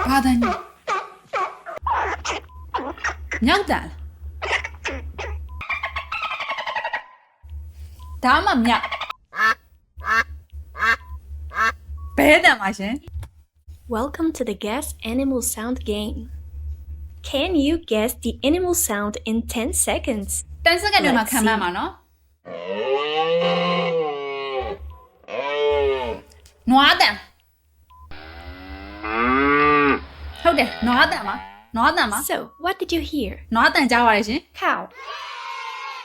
ဘာတန်းမြောက်တန်ဒါမှမြောက်ဘဲတန်ပါရှင် Welcome to the Guess Animal Sound game. Can you guess the animal sound in 10 seconds? 10 စက္ကန့်တွင်မှာခံမှန်းပါနော်နွားတန်ဟုတ်တယ်နွားတန်ပါနွားတန်ပါ So, what did you hear? နွားတန်ကြားပါရဲ့ရှင် Cow.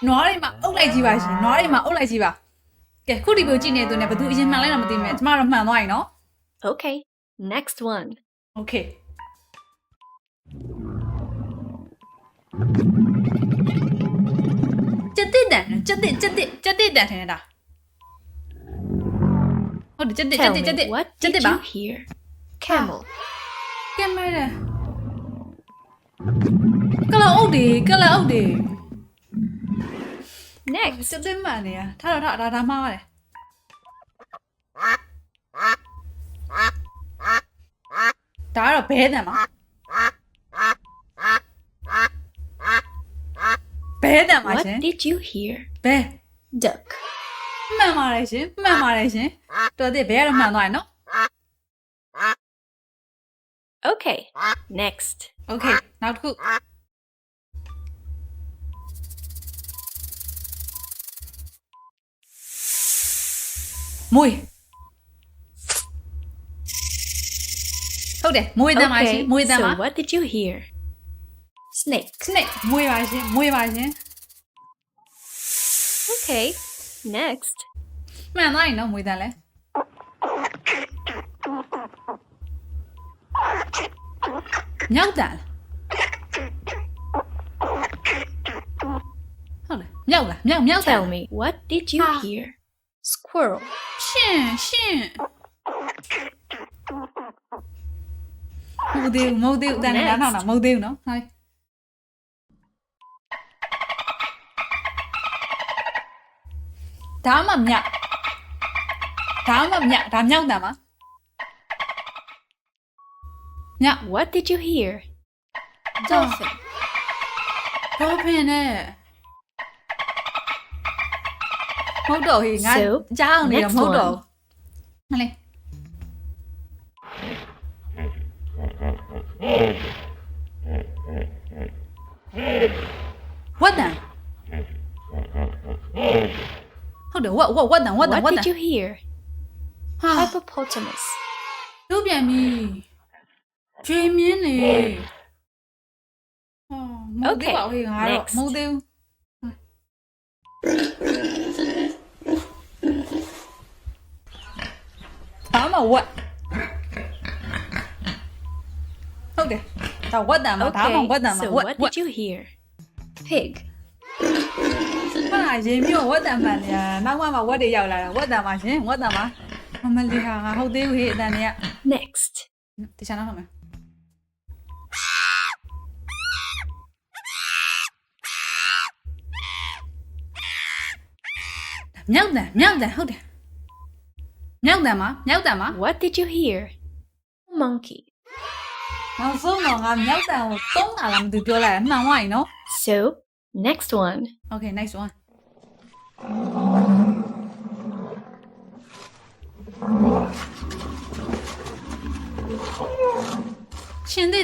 နွားတွေမှာအုပ်လိုက်ကြည့်ပါရှင်နွားတွေမှာအုပ်လိုက်ကြည့်ပါကဲခုဒီကိုကြည့်နေသူနဲ့ဘသူအရင်မှန်လိုက်တာမသိမဲ့ကျမတို့မှန်သွားပြီနော် Okay, next one. Okay ကျက်တစ်တန်ကျက်တစ်တန်ထင်တာဟုတ်တယ်ကျက်တစ် Tell me, ကျက်တစ် what ကျက် did တစ်ပါ you hear? Camel. ကဲမဲတယ်ကလာအုပ်တယ် Next. ကျက်တစ်မှန်နေရထားတော့ဒါမှားပါတယ်ဒါကတော့ဘဲတန်ပါဘဲတန်ပါ What ရှင် did you hear? ဘဲ Duck. မှန်ပါတယ်ရှင်တော်တယ်ဘဲကတော့မှန်သွားရနော် Okay, next. Okay နောက်တစ်ခုမွေဟုတ်တယ်မွေတန်ပါရှင် Okay, မွေတန်ပါ so what did you hear? Snake. snake မွေပါရှင် Okay, next. မှန်သွားရင်နော်မွေတန်လဲမြောက်တန်ဟုတ်တယ်မြောက်လားမြောက်တန် Tell me, what did you hear? Squirrel. ရှင်မဟုတ်သေးဘူးတန်နေတာနောက်မဟုတ်သေးဘူးနော်ဟိုင်းဒါမှမြောက်ဒါမြောက်တန်ပါမြောက် What did you hear? Dolphin. dolphin နဲ့မဟုတ်တော့ဟေးငါ So, ကြားအောင်နေတော့ next မဟုတ်တော့ one. ဟလေဝတ်တန်ဟုတ်တယ်ဝတ်တန် What did you hear? ဟာ Hippopotamus. တို့ပြန်ပြီကျွေးမြင်းနေမဟုတ်သေးပါဘူးငါတော့ next. မဟုတ်သေးဘူးဒါမှဝတ်ဟုတ်တယ်ဒါဝတ်တန်မှာဒါမှ Okay, ဝတ်တန်မှာ so ဝတ် what did you hear? Pig. ဟာရေမြို့ဝတ်တန်မှန်နေတာနောက်မှဝတ်တွေရောက်လာတာဝတ်တန်မှာရှင်ဝတ်တန်မှာမလေးဟာငါဟုတ်သေးဘူးဟေးအတန်တွေက Next. တခြားနောက်မှာမြောက်တန်ဟုတ်တယ်မြောက်တန်မှာ What did you hear? Monkey. နောက်ဆုံးတော့ငါမြောက်တန်ကိုသုံးတာလားမသိပြောလိုက်တာမှန်သွားပြီနော် So, next one. Okay next one ချင်းတဲ့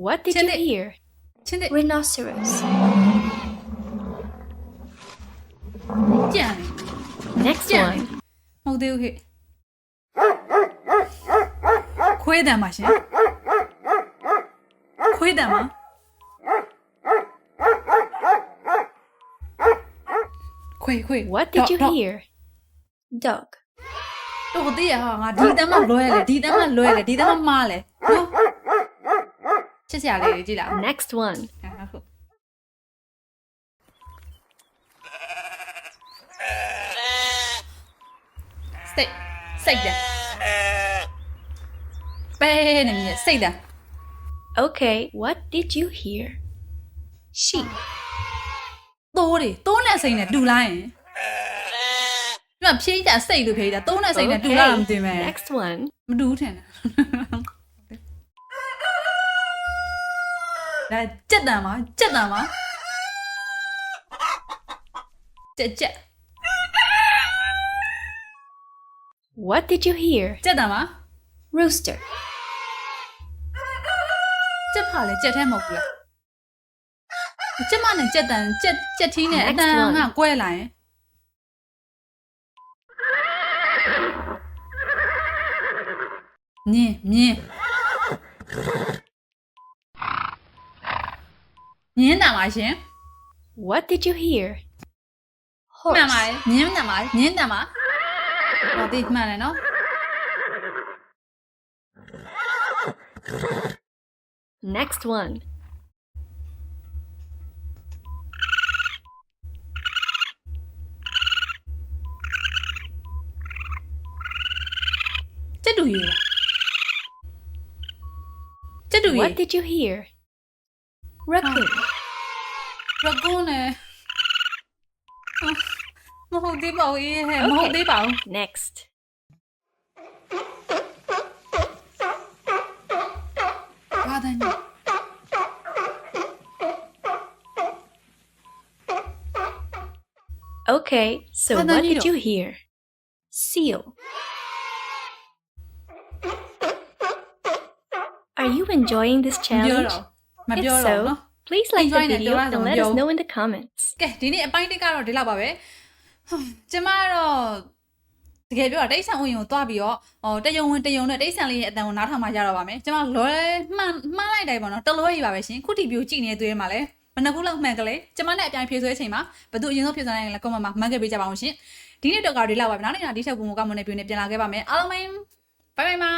What did you Chinde. hear? ချင်းတဲ့ Rhinoceros. ကြံတယ် Next Yeah. one. မဟုတ်သေးဘူးဟဲ့ခွေးတန်ပါရှင်ခွေးတန်ပါခွေး What did you Dog. hear? Dog. တော့တည်းဟာငါဒီတန်းမလွဲလေဒီတန်းမမားလေနော်ချစ်စရာလေးတွေကြည့်လား Next one. ဟုတ်ဟုတ်စိတ်တယ်ပဲနေမြစိတ်တယ် Okay, what did you hear? Sheep. တိုးနဲ့စိတ်နဲ့တူလိုက်ရင် ဒီမှာဖြေးကြစိတ်လို့ဖြေးကြသုံးတဲ့စိတ်နဲ့တူလာတာမသိမဲ့ next one. မတူထင်တယ်ဒါကြက်တန်ပါကြက်တန်ပါကြက် What did you hear? ကြက်တန်ပါ Rooster. ကြက်ဖာလေကြက်ထဲမဟုတ်ဘူးလားကြက်မနဲ့ကြက်တန်ကြက်ထီးနဲ့အတန်ကကွဲလာရင်မြင်းတန်ပါရှင် What did you hear? မှန် Horse. ပါတယ်မြင်းတန်ပါဟောဒီမှန်တယ်နော် Next one. ကြက်တူရီကြက်တူရီ What did you hear? Raccoon. ရကွန်းနဲ့မဟုတ်သေးပါဘူးဟဲ့မဟုတ်သေးပါဘူး Next.ဘာတန်း Okay, so What what did did you- you hear? Seal. Are you enjoying this မပြော challenge? တော့မ If ပြောတော့ so, နော် please like the Enjoy it, video don't and let us worry. know in the comments. ကဲဒီနေ့အပိုင်းတစ်ကတော့ဒီလောက်ပါပဲကျမကတော့တကယ်ပြောတာတိတ်ဆန်ဝင်ကိုတွားပြီးတော့တယုံဝင်နဲ့တိတ်ဆန်လေးရဲ့အတန်ကိုနားထောင်မှရတော့ပါမယ်ကျမလွယ်မှန်လိုက်တိုင်းပေါ့နော်တလွဲကြီးပါပဲရှင်ခုတီပြိုကြည့်နေတဲ့တွေ့ရမှာလဲမနှခုလောက်မှန်ကလေးကျမနဲ့အပြိုင်ဖြေဆွဲအချိန်မှာဘသူအရင်ဆုံးဖြေဆွဲနိုင်ရင်လည်းကွန်မန့်မှာမှန်ခဲ့ပေးကြပါအောင်ရှင်ဒီနေ့တော့ကဒီလောက်ပါပဲနောက်နေ့ကဒီထက်ပုံမကောင်းမွန်တဲ့ပြိုနေပြန်လာခဲ့ပါမယ်အားလုံးပဲဘိုင်ဘိုင်ပါ